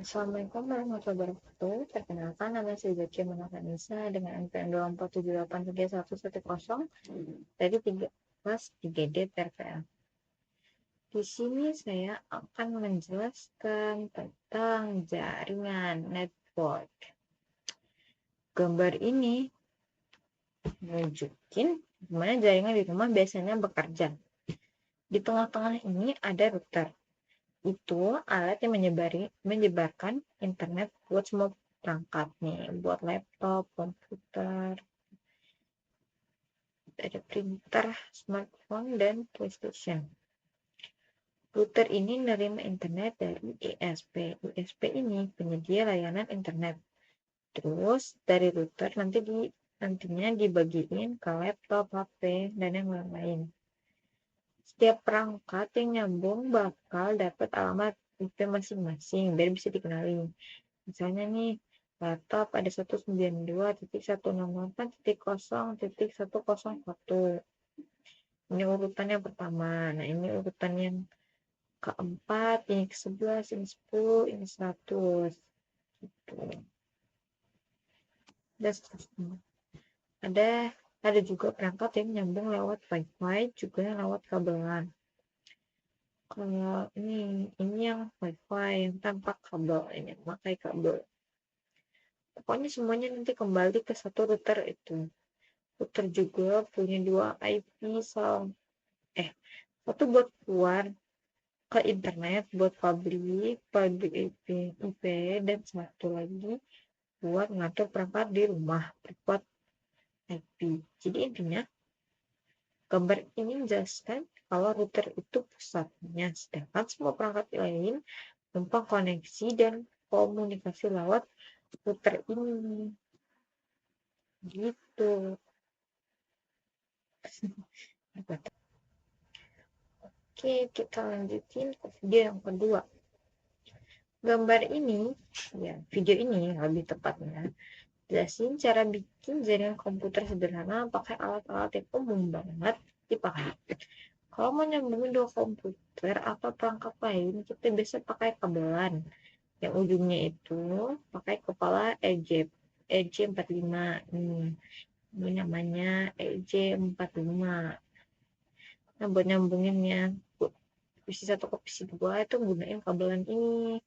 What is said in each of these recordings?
Assalamualaikum warahmatullahi wabarakatuh. Perkenalkan, nama saya Zaki Manafanisa dengan NPM 24783110 dari 3 kelas 3D TRPL. Di sini saya akan menjelaskan tentang jaringan network. Gambar ini menunjukkan gimana jaringan di rumah biasanya bekerja. Di tengah-tengah ini ada router. Itu alat yang menyebarkan internet buat semua perangkat nih, buat laptop, komputer, ada printer, smartphone, dan PlayStation. Router ini nerima internet dari ISP. ISP ini penyedia layanan internet. Terus dari router nantinya dibagiin ke laptop, HP, dan yang lain-lain. Setiap perangkat yang nyambung bakal dapat alamat IP masing-masing biar bisa dikenali. Misalnya nih, laptop ada 192.168.0.101. Ini urutan yang pertama. Nah, ini urutan yang keempat, ini ke-11, ini 10, ini 100. Gitu. Dan seterusnya. Ada juga perangkat yang nyambung lewat Wi-Fi, juga yang lewat kabelan. Kalau ini yang Wi-Fi yang tanpa kabel, ini pakai kabel. Pokoknya semuanya nanti kembali ke satu router itu. Router juga punya 2 IP satu buat keluar ke internet, buat public IP, dan satu lagi buat ngatur perangkat di rumah, buat IP. Jadi intinya, gambar ini menjelaskan kalau router itu pusatnya, sedangkan semua perangkat lain numpang koneksi dan komunikasi lewat router ini. Gitu. Oke, kita lanjutin ke video yang kedua. Video ini lebih tepatnya jelasin cara bikin jaringan komputer sederhana pakai alat-alat yang umum banget dipakai. Kalau mau nyambungin dua komputer atau perangkat lain, kita biasa pakai kabelan yang ujungnya itu pakai kepala EJ45. Ini namanya EJ45. Nah, buat nyambunginnya PC 1 ke PC 2 itu gunain kabelan ini.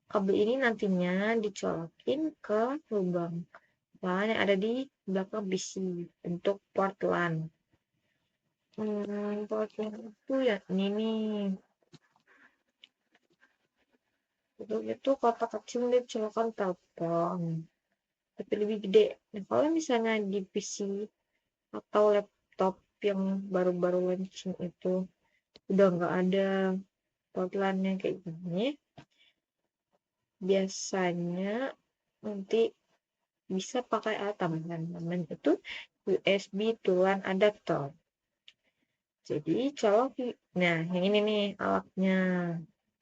Kabel ini nantinya dicolokin ke lubang LAN yang ada di belakang PC untuk port LAN. Port LAN itu ya ini nih. Itu kotak kecil dia dicolokan telepon, tapi lebih gede. Nah, kalau misalnya di PC atau laptop yang baru-baru launching itu udah nggak ada port LAN yang kayak gini, biasanya nanti bisa pakai alat tambahan, namanya itu USB to LAN adapter. Jadi nah yang ini nih alatnya,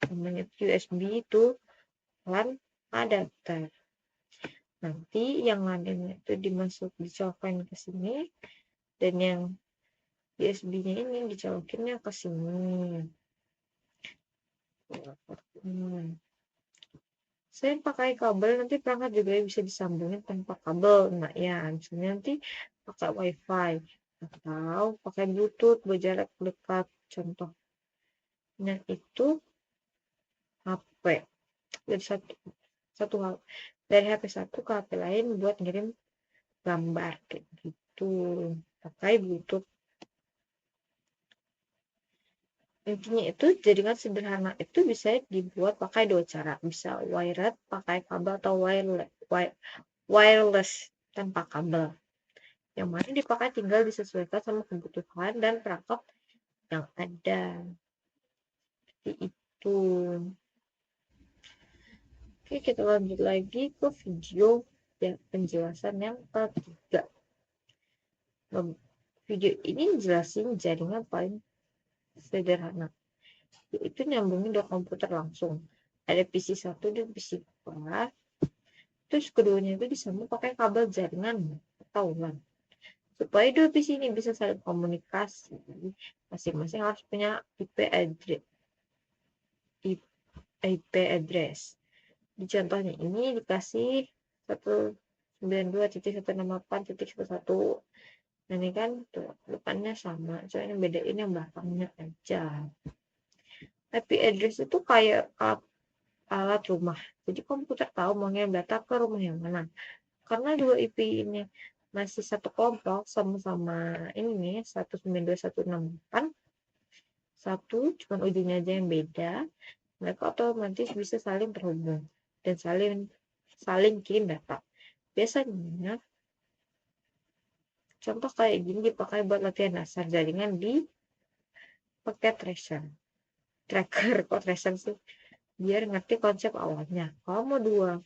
namanya USB to LAN adapter. Nanti yang lainnya itu dicolokin ke sini, dan yang USB-nya ini dicolokinnya ke sini. Saya pakai kabel, nanti perangkat juga bisa disambungin tanpa kabel. Nah ya, misalnya nanti pakai WiFi atau pakai Bluetooth berjarak dekat. Contohnya itu HP dari satu hal dari HP satu ke HP lain buat ngirim gambar kayak gitu, pakai Bluetooth. Intinya itu jaringan sederhana itu bisa dibuat pakai dua cara, bisa wired pakai kabel atau wireless tanpa kabel. Yang mana dipakai tinggal disesuaikan sama kebutuhan dan perangkat yang ada. Seperti itu. Oke, kita lanjut lagi ke video penjelasan yang ketiga. Video ini jelasin jaringan paling sederhana, yaitu nyambungin dua komputer langsung. Ada PC 1 dan PC 2. Terus keduanya itu disambung pakai kabel jaringan atau LAN. Supaya dua PC ini bisa saling komunikasi, masing-masing harus punya IP IP address. Di contohnya ini dikasih 192.168.11. Nah, ini kan tuh depannya sama, cuma yang bedain yang belakangnya aja. IP address itu kayak alat rumah. Jadi komputer tahu mau ngirim data ke rumah yang mana. Karena dua IP ini masih satu kelompok, sama-sama ini 192.168, satu cuma ujungnya aja yang beda, mereka otomatis bisa saling terhubung dan saling kirim data. Biasanya contoh kayak gini dipakai buat latihan dasar jaringan di paket tracker kok tracer sih, biar ngerti konsep awalnya. Kalau mau dua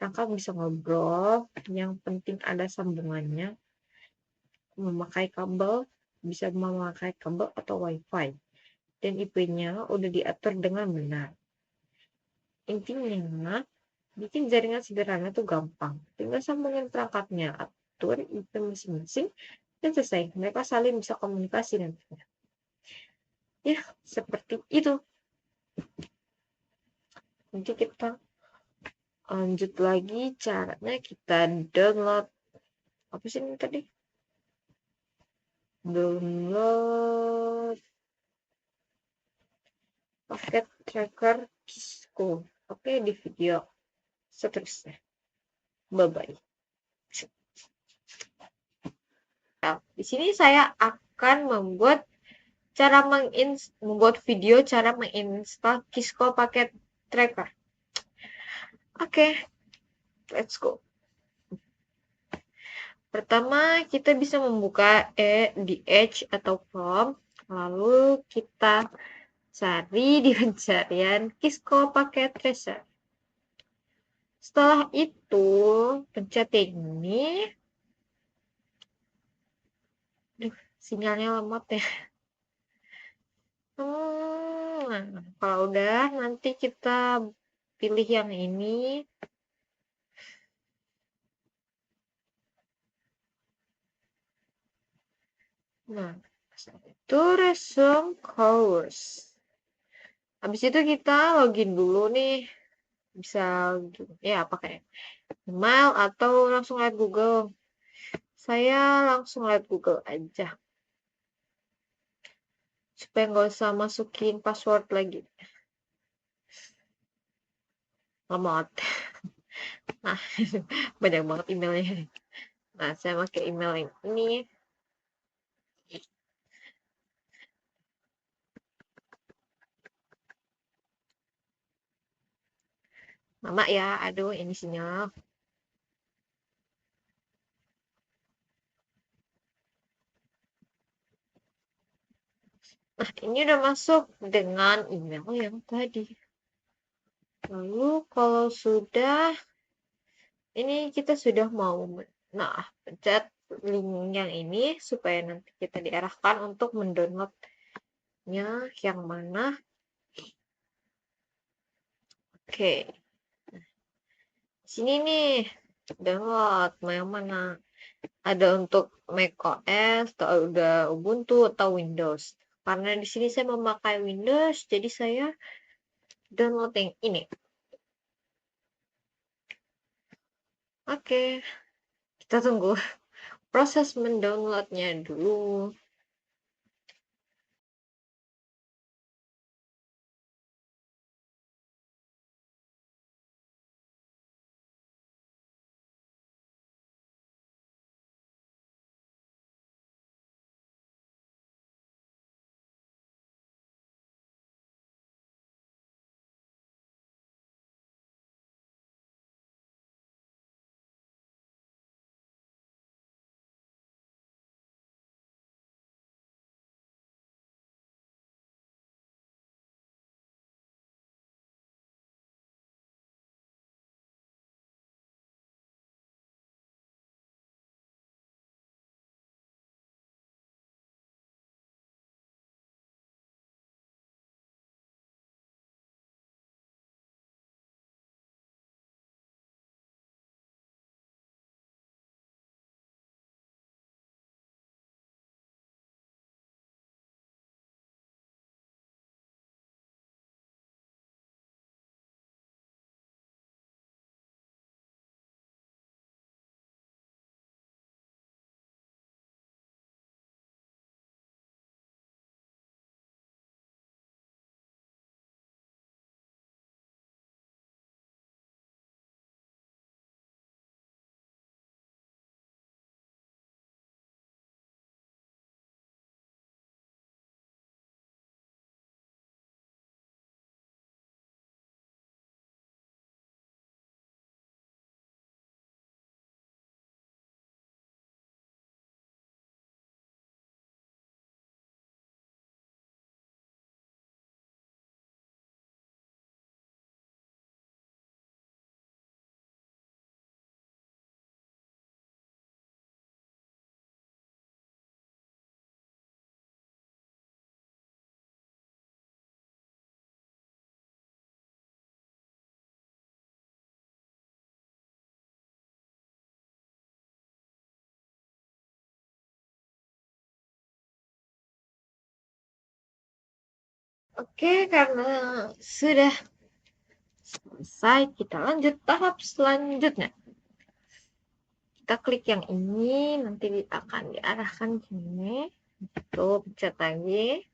rangka bisa ngobrol, yang penting ada sambungannya, bisa memakai kabel atau wifi, dan IP-nya udah diatur dengan benar. Intinya bikin jaringan sederhana tuh gampang, tinggal sambungin perangkatnya, atur IP masing-masing, dan selesai. Mereka saling bisa komunikasi nantinya. Ya, seperti itu. Nanti kita lanjut lagi caranya, kita download apa sih ini tadi, download paket tracker Kisco. Oke, di video seterusnya. Bye bye. Nah, di sini saya akan membuat video cara menginstal Kisco paket tracker. Oke, let's go. Pertama, kita bisa membuka di Edge atau Chrome, lalu kita cari di pencarian Kisco paket tracer. Setelah itu, pencet ini. Sinyalnya lemot ya. Nah, kalau udah, nanti kita pilih yang ini. Nah, itu resume course. Habis itu kita login dulu nih. Bisa ya pakai email atau langsung lihat Google. Saya langsung lihat Google aja, supaya nggak usah masukin password lagi. Lemot. Nah, banyak banget emailnya. Nah, saya pakai email yang ini. Mama ya, aduh ini sinyal. Nah, ini udah masuk dengan email yang tadi. Lalu kalau sudah, ini kita sudah mau, nah, pencet link yang ini supaya nanti kita diarahkan untuk mendownloadnya yang mana. Oke, sini nih download mau yang mana. Ada untuk macOS atau udah Ubuntu atau Windows. Karena di sini saya memakai Windows, jadi saya download yang ini. Oke, kita tunggu proses mendownloadnya dulu. Oke, karena sudah selesai, kita lanjut tahap selanjutnya. Kita klik yang ini, nanti akan diarahkan ke sini. Tuh, pencet lagi.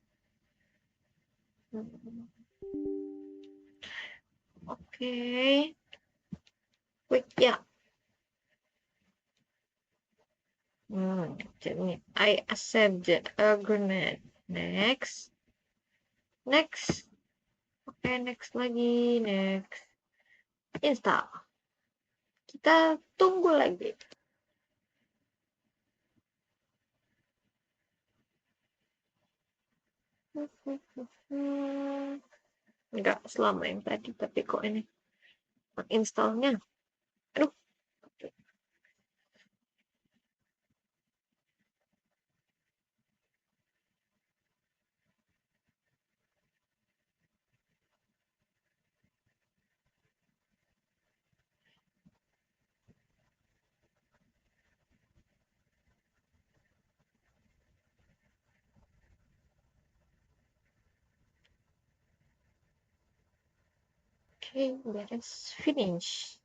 Oke. Klik ya. Jadi I accept the agreement. Next. Next. Oke, next lagi. Next. Install. Kita tunggu lagi. Enggak selama yang tadi, tapi kok ini installnya. Aduh. Oke, beres. Finish.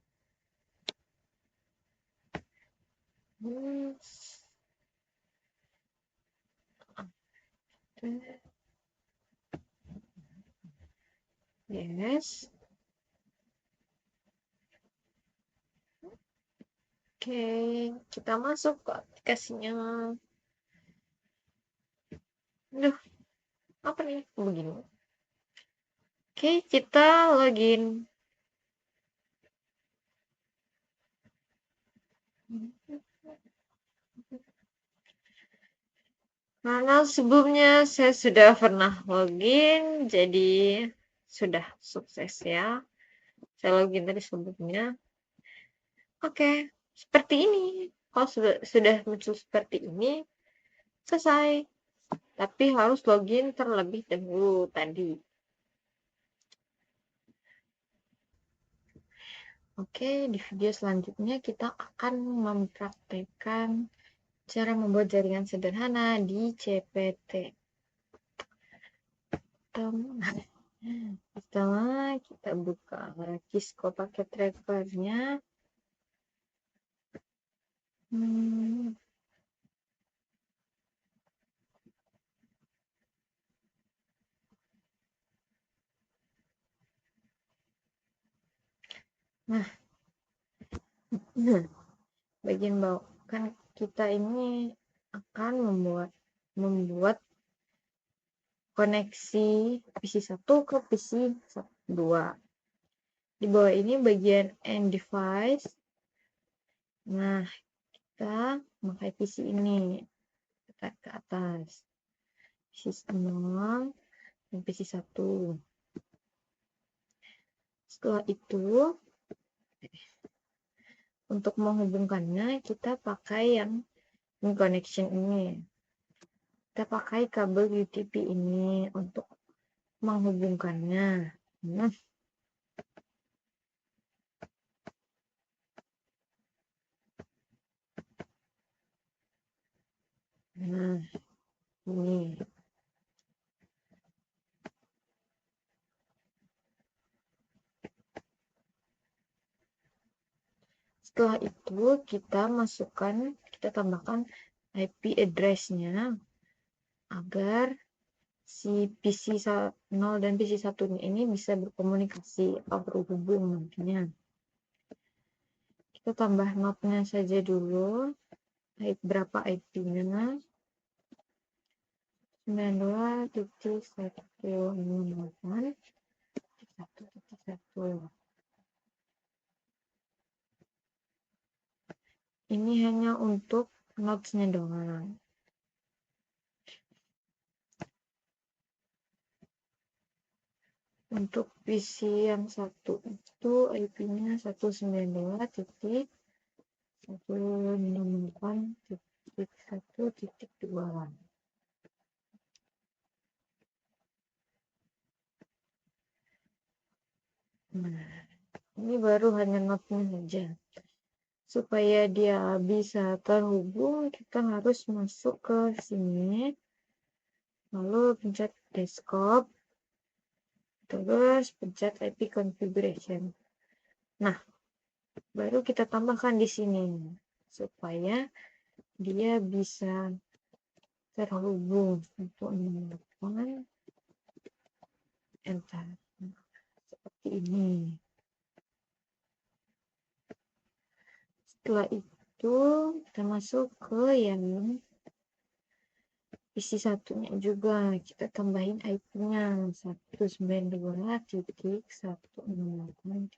Yes. Oke, kita masuk ke aplikasinya. Aduh, apa nih? Begini. Oke, kita login. Karena sebelumnya saya sudah pernah login, jadi sudah sukses ya. Saya login tadi sebelumnya. Oke, seperti ini. Kalau sudah muncul seperti ini, selesai. Tapi harus login terlebih dahulu tadi. Oke, di video selanjutnya kita akan mempraktekkan cara membuat jaringan sederhana di CPT. Pertama, kita buka Kisco paket tracker-nya. Nah, bagian bawah kan kita ini akan membuat koneksi PC1 ke PC2. Di bawah ini bagian end device. Nah, kita memakai PC ini. Kita ke atas. PC0 dan PC1. Setelah itu, untuk menghubungkannya, kita pakai yang connection ini. Kita pakai kabel UTP ini untuk menghubungkannya. Nah, ini. Setelah itu kita tambahkan IP address-nya agar si PC0 dan PC1 ini bisa berkomunikasi atau berhubung nantinya. Kita tambah node-nya saja dulu. Berapa IP-nya? 92.168.1.1. Ini hanya untuk nodes-nya doang. Untuk PC yang satu itu IP-nya 192.168.1.2. Nah, ini baru hanya node-nya saja. Supaya dia bisa terhubung, kita harus masuk ke sini. Lalu pencet desktop. Terus pencet IP configuration. Nah, baru kita tambahkan di sini supaya dia bisa terhubung untuk menemukan enter seperti ini. Setelah itu kita masuk ke yang isi satunya juga, kita tambahin IP-nya 192.168.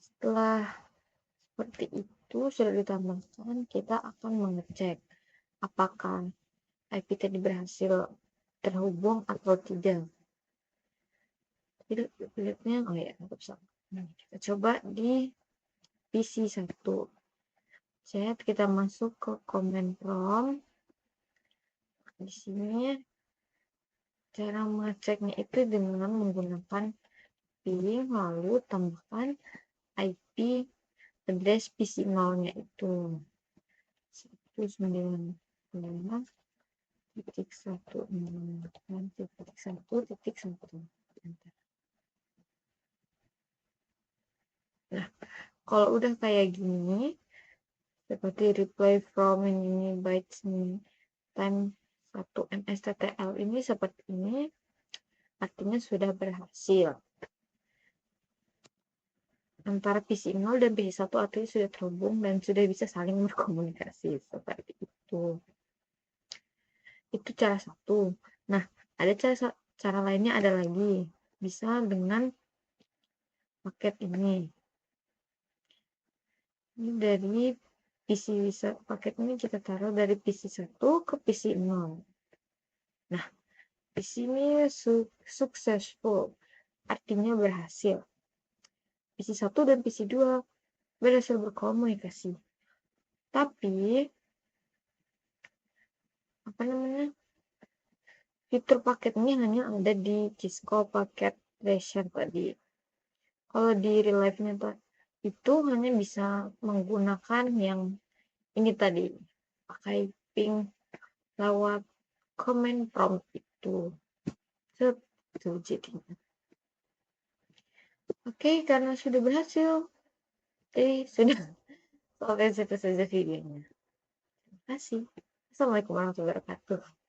Setelah seperti itu sudah ditambahkan, kita akan mengecek apakah IP tadi berhasil terhubung atau tidak. Lihatnya, oh ya, bisa. Kita coba di PC 1. Kita masuk ke command prompt. Di sini cara mengeceknya itu dengan menggunakan ping, lalu tambahkan IP address PC 0-nya itu 192.168.1.1. Nah, kalau udah kayak gini, seperti reply from ini bytes time 1 mstl ini seperti ini, artinya sudah berhasil. Antara PC 0 dan PC 1 artinya sudah terhubung dan sudah bisa saling berkomunikasi seperti itu. Itu cara satu. Nah, ada cara lainnya, ada lagi. Bisa dengan paket ini. Ini dari PC paket ini kita taruh dari PC 1 ke PC 0. Nah, di sini successful, artinya berhasil. PC 1 dan PC 2 berhasil berkomunikasi. Tapi fitur paket ini hanya ada di Cisco paket Treasure tadi. Kalau di real life-nya itu hanya bisa menggunakan yang ini tadi, pakai ping lewat command prompt itu. Itu jadinya. Oke, karena sudah berhasil, sudah selesai saja videonya. Terima kasih. Assalamualaikum warahmatullahi wabarakatuh.